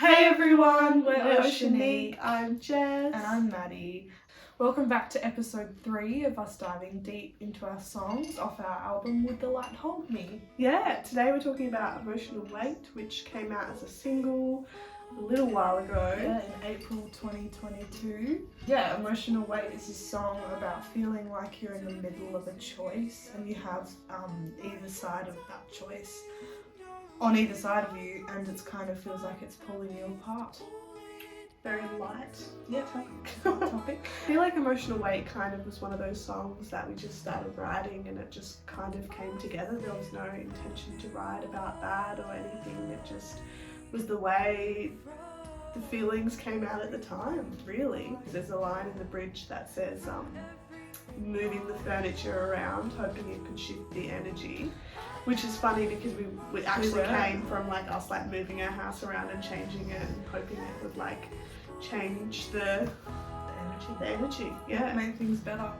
Hey everyone, we're Oceanique. Oceanique. I'm Jess. And I'm Maddie. Welcome back to episode 3 of us diving deep into our songs off our album Would the Light Hold Me? Yeah, today we're talking about Emotional Weight, which came out as a single a little while ago. Yeah, in April 2022. Yeah, Emotional Weight is a song about feeling like you're in the middle of a choice and you have either side of that choice on either side of you, and it kind of feels like it's pulling you apart. Very light topic. I feel like Emotional Weight kind of was one of those songs that we just started writing and it just kind of came together. There was no intention to write about that or anything. It just was the way the feelings came out at the time, really. There's a line in the bridge that says, moving the furniture around, hoping it could shift the energy. Which is funny because we actually came from like us like moving our house around and changing it and hoping it would like change the energy. Yeah, make things better.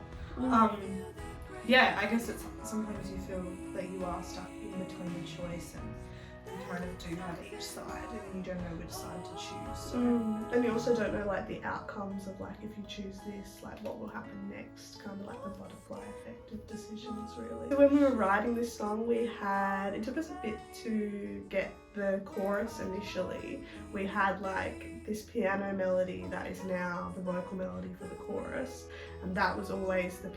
Yeah, I guess it's sometimes you feel that you are stuck in between a choice and you kind of do have each side and you don't know which side to choose. So. And you also don't know like the outcomes of like if you choose this, like what will happen next, kind of like the butterfly effect of decisions really. So when we were writing this song it took us a bit to get the chorus initially. We had like this piano melody that is now the vocal melody for the chorus, and that was always the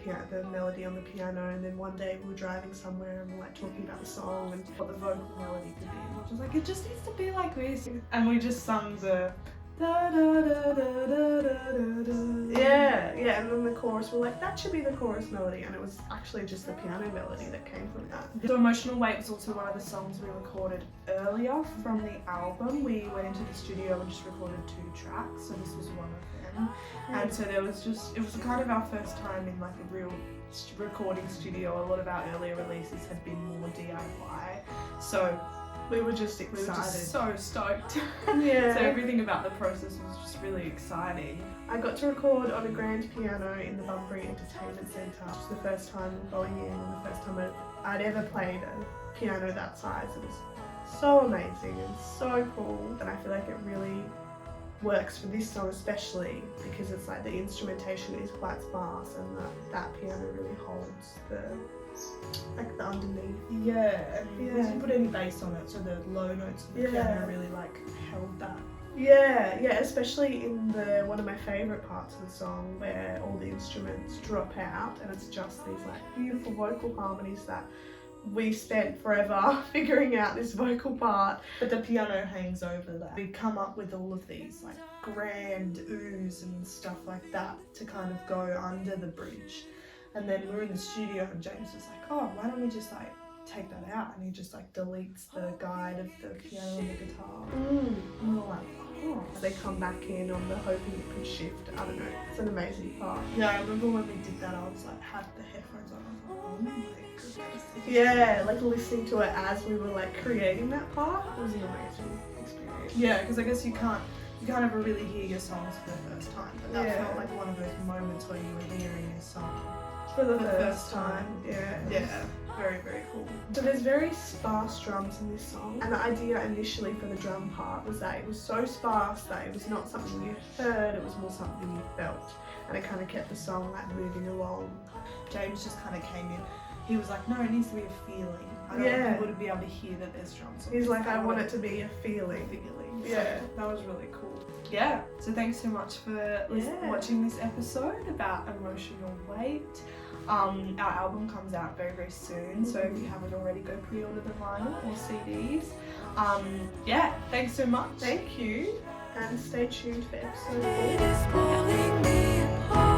melody on the piano. And then one day we were driving somewhere and we were like talking about the song and what the vocal melody could be, which was like, it just needs to be like this, and we just sung the da da da da da da da. Yeah, and then the chorus, we're like, that should be the chorus melody, and it was actually just the piano melody that came from that. So Emotional Weight was also one of the songs we recorded earlier from the album. We went into the studio and just recorded 2 tracks, so this was one of them. And so it was kind of our first time in like a real recording studio. A lot of our earlier releases had been more DIY, so we were just excited. We were just so stoked. Yeah. So everything about the process was just really exciting. I got to record on a grand piano in the Bunbury Entertainment Centre. It was the first time going in and the first time I'd ever played a piano that size. It was so amazing and so cool. And I feel like it really works for this song especially because it's like the instrumentation is quite sparse and that piano really holds the underneath. Yeah, and you didn't put any bass on it, so the low notes of the piano really like held that. Yeah, especially in one of my favourite parts of the song where all the instruments drop out and it's just these like beautiful vocal harmonies that we spent forever figuring out this vocal part. But the piano hangs over that. We come up with all of these like grand oohs and stuff like that to kind of go under the bridge. And then we were in the studio and James was like, oh, why don't we just like take that out? And he just like deletes the guide of the piano and the guitar. And we were like, oh. They come back in on the hoping it could shift. I don't know, it's an amazing part. Yeah, I remember when we did that, I was like, had the headphones on, I was like, oh my goodness. Yeah, like listening to it as we were like creating that part, it was an amazing experience. Yeah, because I guess you can't ever really hear your songs for the first time, but that felt like one of those moments where you were hearing your song for the first time. Yeah, very, very cool. So there's very sparse drums in this song, and the idea initially for the drum part was that it was so sparse that it was not something you heard, it was more something you felt, and it kind of kept the song like moving along. James just kind of came in, he was like, no, it needs to be a feeling. I don't want people to be able to hear that there's drums. He's like, I want it to be a feeling. Yeah, that was really cool. Yeah, so thanks so much for watching this episode about Emotional Weight. Our album comes out very, very soon, so if you haven't already, go pre-order the vinyl or CDs. Yeah, thanks so much. Thank you, and stay tuned for episode 4.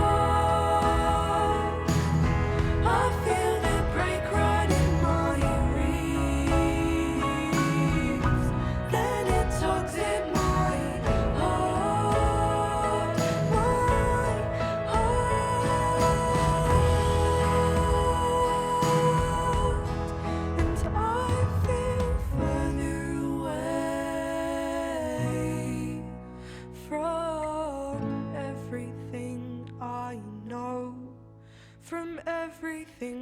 From everything